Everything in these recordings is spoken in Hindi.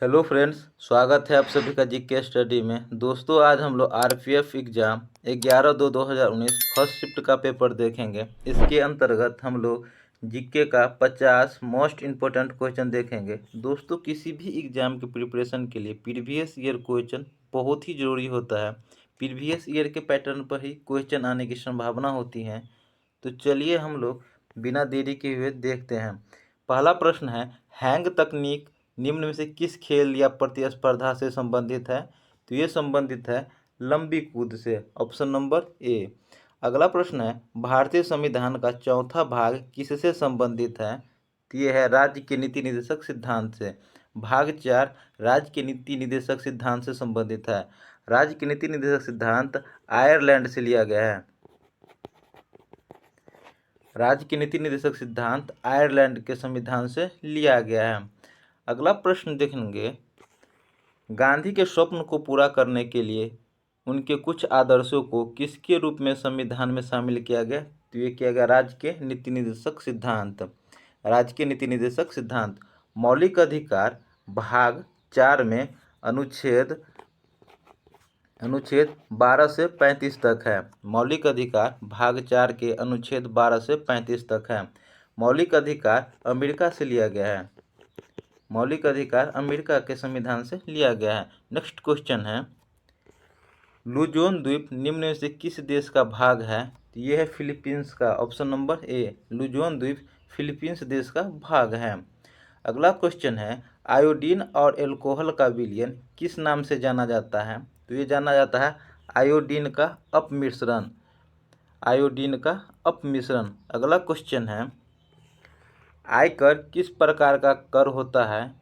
हेलो फ्रेंड्स, स्वागत है आप सभी का जीके स्टडी में। दोस्तों, आज हम लोग आरपीएफ एग्ज़ाम 11/2/2019 फर्स्ट शिफ्ट का पेपर देखेंगे। इसके अंतर्गत हम लोग जीके का 50 मोस्ट इम्पोर्टेंट क्वेश्चन देखेंगे। दोस्तों, किसी भी एग्ज़ाम के प्रिपरेशन के लिए प्रीवियस ईयर क्वेश्चन बहुत ही ज़रूरी होता है। प्रीवियस ईयर के पैटर्न पर ही क्वेश्चन आने की संभावना होती है। तो चलिए हम लोग बिना देरी किए हुए देखते हैं। पहला प्रश्न है, हैंग तकनीक निम्न में से किस खेल या प्रतिस्पर्धा से संबंधित है? तो ये संबंधित है लंबी कूद से, ऑप्शन नंबर ए। अगला प्रश्न है, भारतीय संविधान का चौथा भाग किससे संबंधित है? तो ये है राज्य के नीति निर्देशक सिद्धांत से। भाग 4 राज्य के नीति निर्देशक सिद्धांत से संबंधित है। राज्य के नीति निर्देशक सिद्धांत आयरलैंड से लिया गया है। राज्य के नीति निर्देशक सिद्धांत आयरलैंड के संविधान से लिया गया है। अगला प्रश्न देखेंगे, गांधी के स्वप्न को पूरा करने के लिए उनके कुछ आदर्शों को किसके रूप में संविधान में शामिल किया गया? तो ये किया गया राज्य के नीति निर्देशक सिद्धांत। राज्य के नीति निर्देशक सिद्धांत मौलिक अधिकार भाग 4 में अनुच्छेद 12 से 35 तक है। मौलिक अधिकार भाग 4 के अनुच्छेद 12 से 35 तक है। मौलिक अधिकार अमेरिका से लिया गया है। मौलिक अधिकार अमेरिका के संविधान से लिया गया है। नेक्स्ट क्वेश्चन है, लुजोन द्वीप निम्न में से किस देश का भाग है? तो ये है फिलीपींस का, ऑप्शन नंबर ए। लुजोन द्वीप फिलीपींस देश का भाग है। अगला क्वेश्चन है, आयोडीन और एल्कोहल का विलयन किस नाम से जाना जाता है? तो ये जाना जाता है आयोडीन का अपमिश्रण। आयोडीन का अपमिश्रण। अगला क्वेश्चन है, आयकर किस प्रकार का कर होता है?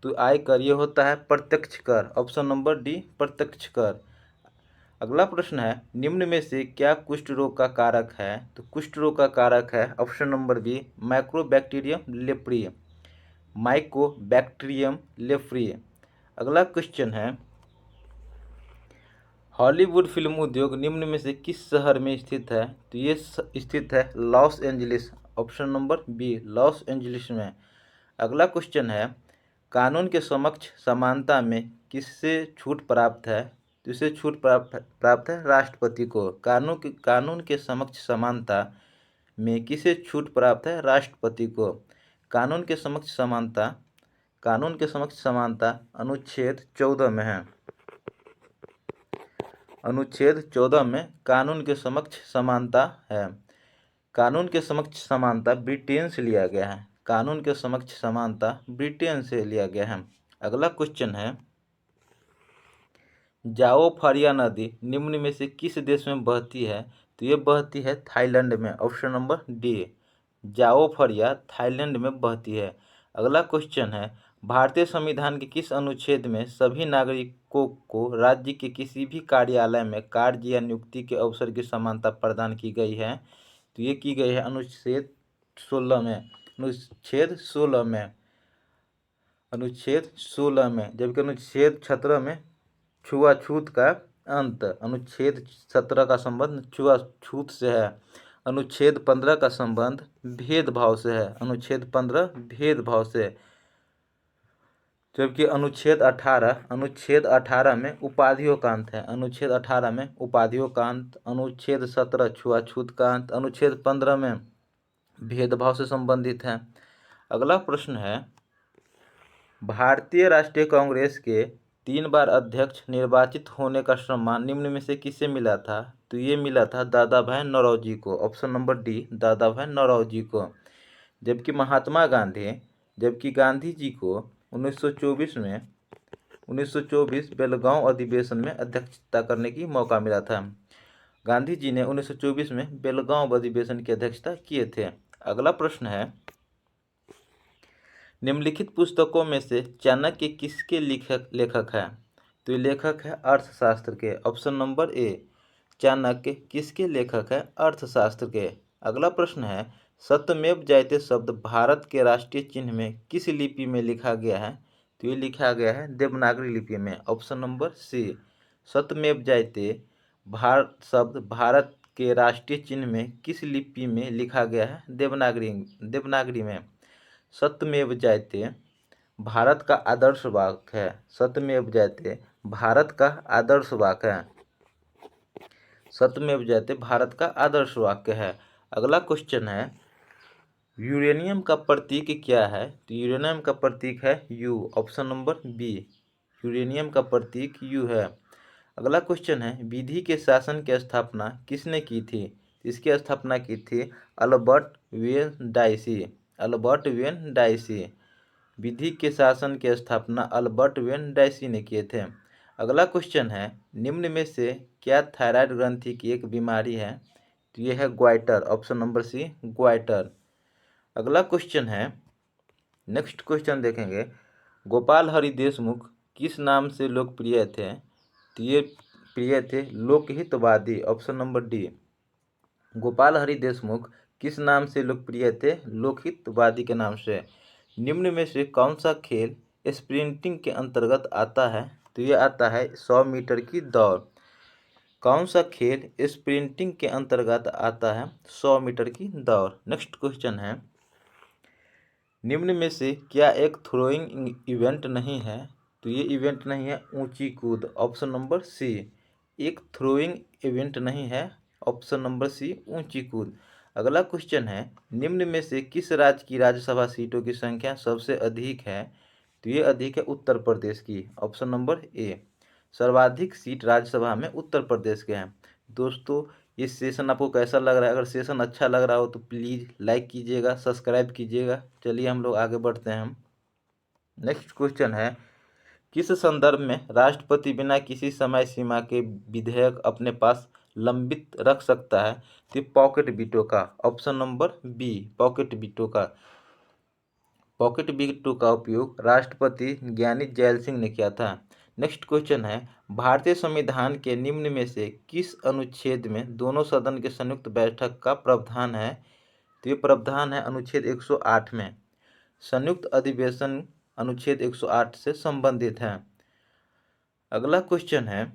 तो आयकर ये होता है प्रत्यक्ष कर, ऑप्शन नंबर डी प्रत्यक्ष कर। अगला प्रश्न है, निम्न में से क्या कुष्ठ रोग का कारक है? तो कुष्ठ रोग का कारक है option number B mycobacterium leprae. Mycobacterium leprae. अगला क्वेश्चन है, हॉलीवुड फिल्म उद्योग निम्न में से किस शहर में स्थित है? तो ये स्थित है Los Angeles, option number B Los Angeles में। अगला क्वेश्चन है, कानून के समक्ष समानता में किससे छूट प्राप्त है? तो इसे छूट प्राप्त है राष्ट्रपति को। कानून के समक्ष समानता में किसे छूट प्राप्त है? राष्ट्रपति को। कानून के समक्ष समानता अनुच्छेद 14 में है। अनुच्छेद 14 में कानून के समक्ष समानता है। कानून के समक्ष समानता ब्रिटेन से लिया गया है। कानून के समक्ष समानता ब्रिटेन से लिया गया है। अगला क्वेश्चन है, जाओ फारिया नदी निम्न में से किस देश में बहती है? तो ये बहती है थाईलैंड में, ऑप्शन नंबर डी। जाओ फारिया थाईलैंड में बहती है। अगला क्वेश्चन है, भारतीय संविधान के किस अनुच्छेद में सभी नागरिकों को राज्य के किसी भी कार्यालय में कार्य या नियुक्ति के अवसर की समानता प्रदान की गई है? तो ये की गई है अनुच्छेद 16 में। अनुच्छेद 16 में। अनुच्छेद 16 में। जबकि अनुच्छेद 17 में छुआछूत का अंत। अनुच्छेद 17 का संबंध छुआछूत से है। अनुच्छेद 15 का संबंध भेदभाव से है। अनुच्छेद 15 भेदभाव से। जबकि अनुच्छेद 18 में उपाधियों का अंत है। अनुच्छेद 18 में उपाधियों का अंत। अनुच्छेद 17 छुआछूत का अंत। अनुच्छेद 15 में भेदभाव से संबंधित है। अगला प्रश्न है, भारतीय राष्ट्रीय कांग्रेस के 3 बार अध्यक्ष निर्वाचित होने का सम्मान निम्न में से किसे मिला था? तो ये मिला था दादा भाई नौरोजी को, ऑप्शन नंबर डी दादा भाई नौरोजी को। जबकि गांधी जी को 1924 बेलगांव अधिवेशन में अध्यक्षता करने की मौका मिला था। गांधी जी ने 1924 में बेलगांव अधिवेशन की अध्यक्षता किए थे। अगला प्रश्न है, निम्नलिखित पुस्तकों में से चाणक्य किसके लेखक है? तो ये लेखक है अर्थशास्त्र के, ऑप्शन नंबर ए। चाणक्य किसके लेखक है? अर्थशास्त्र के। अगला प्रश्न है, सत्यमेव जयते शब्द भारत के राष्ट्रीय चिन्ह में किस लिपि में लिखा गया है? तो ये लिखा गया है देवनागरी लिपि में, ऑप्शन नंबर सी। सत्यमेव जयते शब्द भारत के राष्ट्रीय चिन्ह में किस लिपि में लिखा गया है? देवनागरी में। सत्यमेव जयते भारत का आदर्श वाक्य है। सत्यमेव जयते भारत का आदर्श वाक्य है। सत्यमेव जयते भारत का आदर्श वाक्य है। अगला क्वेश्चन है, यूरेनियम का प्रतीक क्या है? तो यूरेनियम का प्रतीक है U, option number B. Uranium का प्रतीक यू है। अगला क्वेश्चन है, विधि के शासन की स्थापना किसने की थी? इसकी स्थापना की थी Albert Venn Dicey. Albert Venn Dicey. विधि के शासन की स्थापना अल्बर्ट वेन डायसी ने किए थे। अगला क्वेश्चन है, निम्न में से क्या थायराइड ग्रंथि की एक बीमारी है? तो यह है goitre, option number C, goitre. अगला क्वेश्चन है, नेक्स्ट क्वेश्चन देखेंगे, गोपाल हरि देशमुख किस नाम से लोकप्रिय थे? तो ये प्रिय थे Lokhitwadi, option number d. Gopal Hari Deshmukh किस नाम से लोकप्रिय थे? लोकहितवादी के नाम से। निम्न में से कौन सा खेल स्प्रिंटिंग के अंतर्गत आता है? तो ये आता है 100 मीटर की दौड़। कौन सा खेल स्प्रिंटिंग के अंतर्गत आता है? 100 मीटर की दौड़। नेक्स्ट क्वेश्चन है, निम्न में से क्या एक थ्रोइंग इवेंट नहीं है? तो ये इवेंट नहीं है ऊंची कूद, ऑप्शन नंबर सी। एक थ्रोइंग इवेंट नहीं है, ऑप्शन नंबर सी, ऊंची कूद। अगला क्वेश्चन है, निम्न में से किस राज्य की राज्यसभा सीटों की संख्या सबसे अधिक है? तो ये अधिक है उत्तर प्रदेश की, ऑप्शन नंबर ए। सर्वाधिक सीट राज्यसभा में उत्तर प्रदेश के हैं। दोस्तों, ये सेशन आपको कैसा लग रहा है? अगर सेशन अच्छा लग रहा हो तो प्लीज़ लाइक कीजिएगा, सब्सक्राइब कीजिएगा। चलिए हम लोग आगे बढ़ते हैं। नेक्स्ट क्वेश्चन है, किस संदर्भ में राष्ट्रपति बिना किसी समय सीमा के विधेयक अपने पास लंबित रख सकता है? तो पॉकेट वीटो का, option number B, pocket veto का। पॉकेट वीटो का उपयोग राष्ट्रपति ज्ञानी जैल सिंह ने किया था। नेक्स्ट क्वेश्चन है, भारतीय संविधान के निम्न में से किस अनुच्छेद में दोनों सदन के संयुक्त बैठक का प्रावधान है? तो ये प्रावधान है अनुच्छेद 108 में। संयुक्त अधिवेशन अनुच्छेद 108 से संबंधित है। अगला क्वेश्चन है,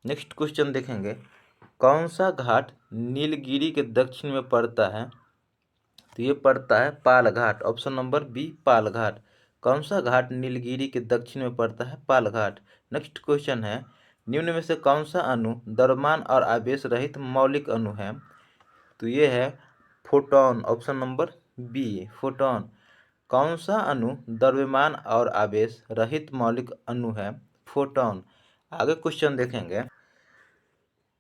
नेक्स्ट क्वेश्चन देखेंगे, कौन सा घाट नीलगिरी के दक्षिण में पड़ता है? तो ये पड़ता है पाल घाट, ऑप्शन नंबर बी, पाल घाट। कौन सा घाट नीलगिरी के दक्षिण में पड़ता है? पाल घाट। नेक्स्ट क्वेश्चन है, निम्न में से कौन सा अणु द्रव्यमान और आवेश रहित मौलिक अणु है? तो ये है photon, option number B, photon. कौन सा अणु द्रव्यमान और आवेश रहित मौलिक अणु है? फोटॉन। आगे क्वेश्चन देखेंगे,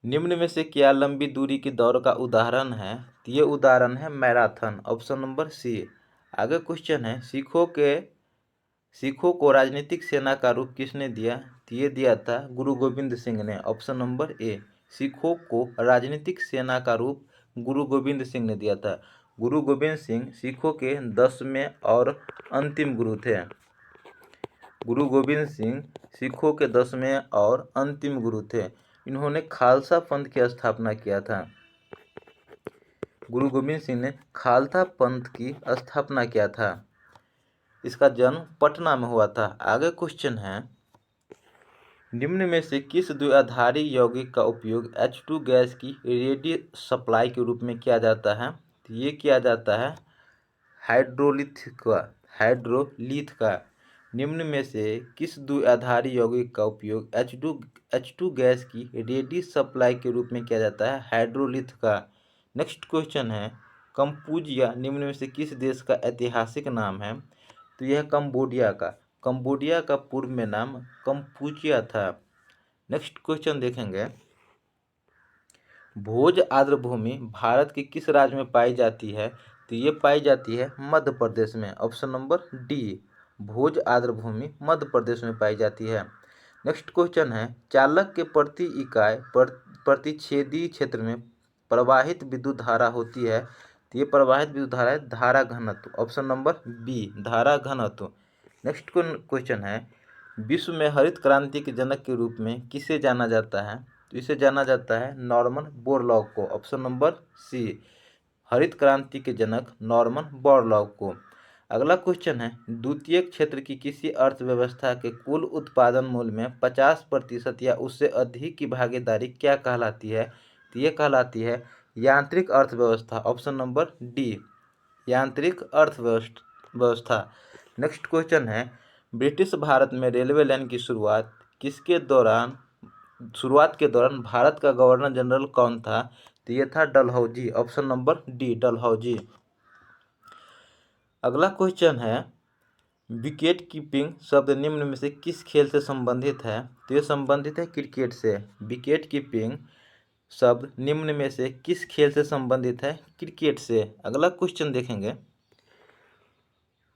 निम्न में से क्या लंबी दूरी की दौड़ का उदाहरण है? तो ये उदाहरण है मैराथन, ऑप्शन नंबर सी। आगे क्वेश्चन है, सिखों को राजनीतिक सेना का रूप किसने दिया? तो ये दिया था गुरु गोविंद सिंह ने, ऑप्शन नंबर ए। सिखों को राजनीतिक सेना का रूप गुरु गोविंद सिंह ने दिया था। गुरु गोविंद सिंह सिखों के 10वें और अंतिम गुरु थे। गुरु गोविंद सिंह सिखों के 10वें और अंतिम गुरु थे। इन्होंने खालसा पंथ की स्थापना किया था। गुरु गोविंद सिंह ने खालसा पंथ की स्थापना किया था। इसका जन्म पटना में हुआ था। आगे क्वेश्चन है, निम्न में से किस द्विआधारी यौगिक का उपयोग H2 गैस की रेडी सप्लाई के रूप में किया जाता है? तो ये किया जाता है हाइड्रोलिथ का। निम्न में से किस द्विआधारी यौगिक का उपयोग H2 गैस की रेडी सप्लाई के रूप में किया जाता है? हाइड्रोलिथ का। नेक्स्ट क्वेश्चन है, कंबोडिया निम्न में से किस देश का ऐतिहासिक नाम है? तो यह कंबोडिया का। कंबोडिया का पूर्व में नाम कंपूचिया था। नेक्स्ट क्वेश्चन देखेंगे, भोज आर्द्रभूमि भारत के किस राज्य में पाई जाती है? तो ये पाई जाती है मध्य प्रदेश में, ऑप्शन नंबर डी। भोज आर्द्रभूमि मध्य प्रदेश में पाई जाती है। नेक्स्ट क्वेश्चन है, चालक के प्रति इकाई प्रतिच्छेदी क्षेत्र में प्रवाहित विद्युत धारा होती है। तो ये प्रवाहित विद्युत धारा है धारा घनत्व, ऑप्शन नंबर बी, धारा घनत्व। नेक्स्ट क्वेश्चन है, विश्व में हरित क्रांति के जनक के रूप में किसे जाना जाता है? तो इसे जाना जाता है नॉर्मन बोरलॉग को, ऑप्शन नंबर सी। हरित क्रांति के जनक नॉर्मन बोरलॉग को। अगला क्वेश्चन है, द्वितीय क्षेत्र की किसी अर्थव्यवस्था के कुल उत्पादन मूल्य में 50% या उससे अधिक की भागीदारी क्या कहलाती है? तो ये कहलाती है यांत्रिक अर्थव्यवस्था, ऑप्शन नंबर डी, यांत्रिक अर्थव्यवस्था। नेक्स्ट क्वेश्चन है, ब्रिटिश भारत में रेलवे लाइन की शुरुआत के दौरान भारत का गवर्नर जनरल कौन था? तो ये था Dalhousie, option number D Dalhousie. अगला क्वेश्चन है, विकेट कीपिंग शब्द निम्न में से किस खेल से संबंधित है? तो ये संबंधित है क्रिकेट से। विकेट कीपिंग शब्द निम्न में से किस खेल से संबंधित है? क्रिकेट से। अगला क्वेश्चन देखेंगे,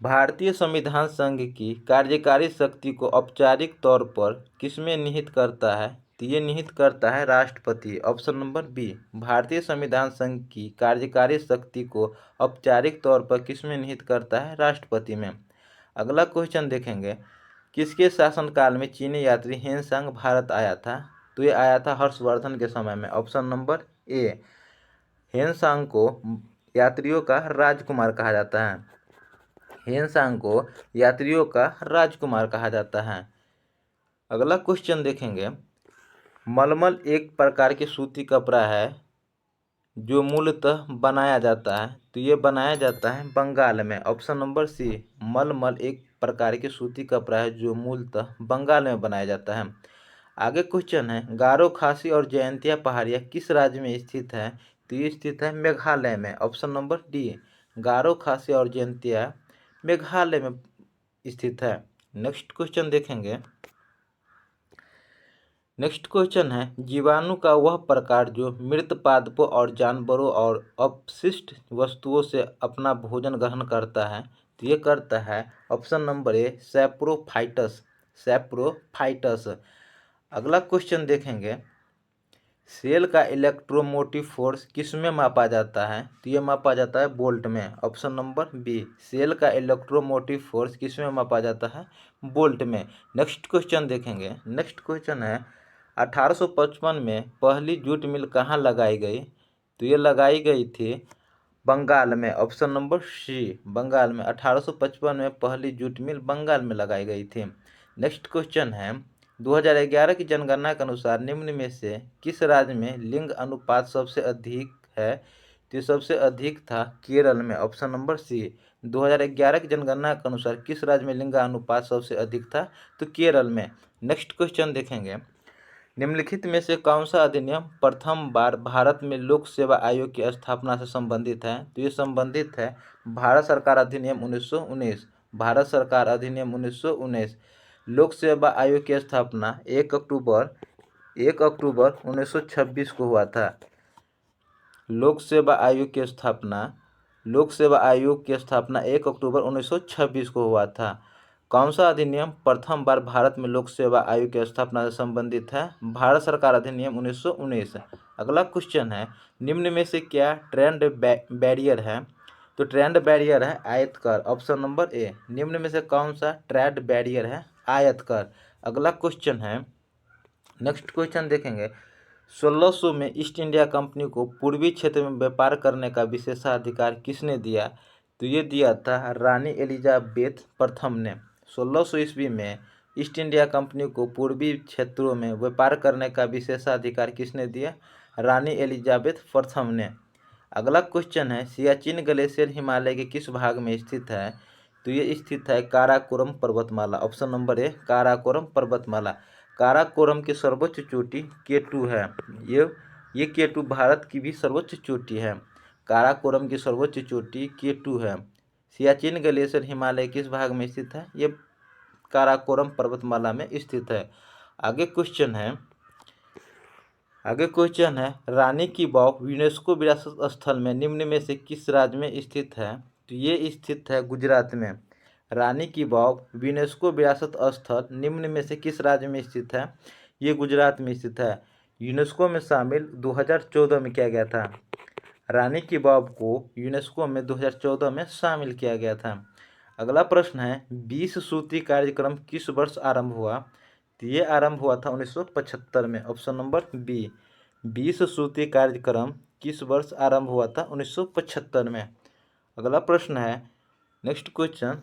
भारतीय संविधान संघ की कार्यकारी शक्ति को औपचारिक तौर पर किसमें निहित करता है? तो ये निहित करता है राष्ट्रपति, ऑप्शन नंबर बी। भारतीय संविधान संघ की कार्यकारी शक्ति को औपचारिक तौर पर किसमें निहित करता है? राष्ट्रपति में। अगला क्वेश्चन देखेंगे, किसके शासनकाल में चीनी यात्री हेनसांग भारत आया था? तो ये आया था हर्षवर्धन के समय में, ऑप्शन नंबर ए। हेनसांग को यात्रियों का राजकुमार कहा जाता है। हेनसांग को यात्रियों का राजकुमार कहा जाता है। अगला क्वेश्चन देखेंगे, मलमल एक प्रकार की सूती कपड़ा है जो मूलतः बनाया जाता है। तो ये बनाया जाता है बंगाल में, ऑप्शन नंबर सी। मलमल एक प्रकार की सूती कपड़ा है जो मूलतः बंगाल में बनाया जाता है। आगे क्वेश्चन है, गारो खासी और जयंतिया पहाड़ियाँ किस राज्य में स्थित है? तो ये स्थित है मेघालय में, ऑप्शन नंबर डी। गारो खासी और जयंतिया मेघालय में स्थित है। नेक्स्ट क्वेश्चन देखेंगे, नेक्स्ट क्वेश्चन है, जीवाणु का वह प्रकार जो मृत पादपों और जानवरों और अपशिष्ट वस्तुओं से अपना भोजन ग्रहण करता है? तो ये करता है ऑप्शन नंबर ए सैप्रोफाइटस, सैप्रोफाइटस। अगला क्वेश्चन देखेंगे, सेल का इलेक्ट्रोमोटिव फोर्स किस में मापा जाता है? तो ये मापा जाता है वोल्ट में, ऑप्शन नंबर बी। सेल का इलेक्ट्रोमोटिव फोर्स किस में मापा जाता है? वोल्ट में। नेक्स्ट क्वेश्चन देखेंगे, नेक्स्ट क्वेश्चन है, 1855 में पहली जूट मिल कहाँ लगाई गई? तो ये लगाई गई थी बंगाल में, ऑप्शन नंबर सी। बंगाल में 1855 में पहली जूट मिल बंगाल में लगाई गई थी। नेक्स्ट क्वेश्चन है, 2011 की जनगणना के अनुसार निम्न में से किस राज्य में लिंग अनुपात सबसे अधिक है? तो सबसे अधिक था केरल में, ऑप्शन नंबर सी। 2011 की जनगणना के अनुसार किस राज्य में लिंग अनुपात सबसे अधिक था? तो केरल में। नेक्स्ट क्वेश्चन देखेंगे, निम्नलिखित में से कौन सा अधिनियम प्रथम बार भारत में लोक सेवा आयोग की स्थापना से संबंधित है? तो ये संबंधित है भारत सरकार अधिनियम 1919। भारत सरकार अधिनियम 1919। लोक सेवा आयोग की स्थापना 1 अक्टूबर 1926 को हुआ था। लोक सेवा आयोग की स्थापना 1 अक्टूबर 1926 को हुआ था। कौन सा अधिनियम प्रथम बार भारत में लोक सेवा आयोग की स्थापना से संबंधित है? भारत सरकार अधिनियम 1919। अगला क्वेश्चन है, निम्न में से क्या ट्रेंड बैरियर है? तो ट्रेंड बैरियर है आयतकार, ऑप्शन नंबर ए। निम्न में से कौन सा ट्रेंड बैरियर है? आयतकार। अगला क्वेश्चन है, नेक्स्ट क्वेश्चन देखेंगे, 1600 में ईस्ट इंडिया कंपनी को पूर्वी क्षेत्र में व्यापार करने का विशेषाधिकार किसने दिया? तो ये दिया था रानी एलिजाबेथ प्रथम ने। 1600 ईस्वी में ईस्ट इंडिया कंपनी को पूर्वी क्षेत्रों में व्यापार करने का विशेषाधिकार किसने दिया? रानी एलिजाबेथ प्रथम ने। अगला क्वेश्चन है, सियाचिन ग्लेशियर हिमालय के किस भाग में स्थित है? तो ये स्थित है काराकोरम पर्वतमाला, ऑप्शन नंबर ए काराकोरम पर्वतमाला। काराकोरम की सर्वोच्च चोटी K2 है। ये K2 भारत की भी सर्वोच्च चोटी है। काराकोरम की सर्वोच्च चोटी K2 है। सियाचिन ग्लेशियर हिमालय किस भाग में स्थित है? ये काराकोरम पर्वतमाला में स्थित है। आगे क्वेश्चन है, रानी की वाव यूनेस्को विरासत स्थल में निम्न में से किस राज्य में स्थित है? तो ये स्थित है गुजरात में। रानी की वाव यूनेस्को विरासत स्थल निम्न में से किस राज्य में स्थित है? ये गुजरात में स्थित है। यूनेस्को में शामिल 2014 में किया गया था। रानी की वाव को यूनेस्को में 2014 में शामिल किया गया था। अगला प्रश्न है, 20 सूत्री कार्यक्रम किस वर्ष आरंभ हुआ? तो ये आरंभ हुआ था 1975 में, ऑप्शन नंबर बी। 20 सूत्री कार्यक्रम किस वर्ष आरंभ हुआ था? 1975 में। अगला प्रश्न है, नेक्स्ट क्वेश्चन,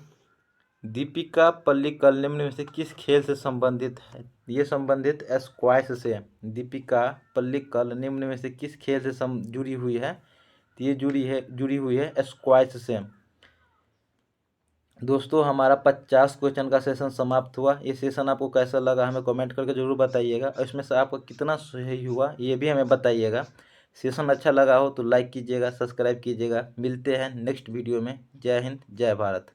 दीपिका पल्लिकल निम्न में से किस खेल से संबंधित है? ये संबंधित स्क्वैश से। दीपिका पल्लिकल निम्न में से किस खेल से जुड़ी हुई है? तो ये जुड़ी हुई है स्क्वैश से। दोस्तों हमारा 50 क्वेश्चन का सेशन समाप्त हुआ। ये सेशन आपको कैसा लगा हमें कमेंट करके ज़रूर बताइएगा, और इसमें से आपको कितना सही हुआ ये भी हमें बताइएगा। सेशन अच्छा लगा हो तो लाइक कीजिएगा, सब्सक्राइब कीजिएगा। मिलते हैं नेक्स्ट वीडियो में। जय हिंद, जय भारत।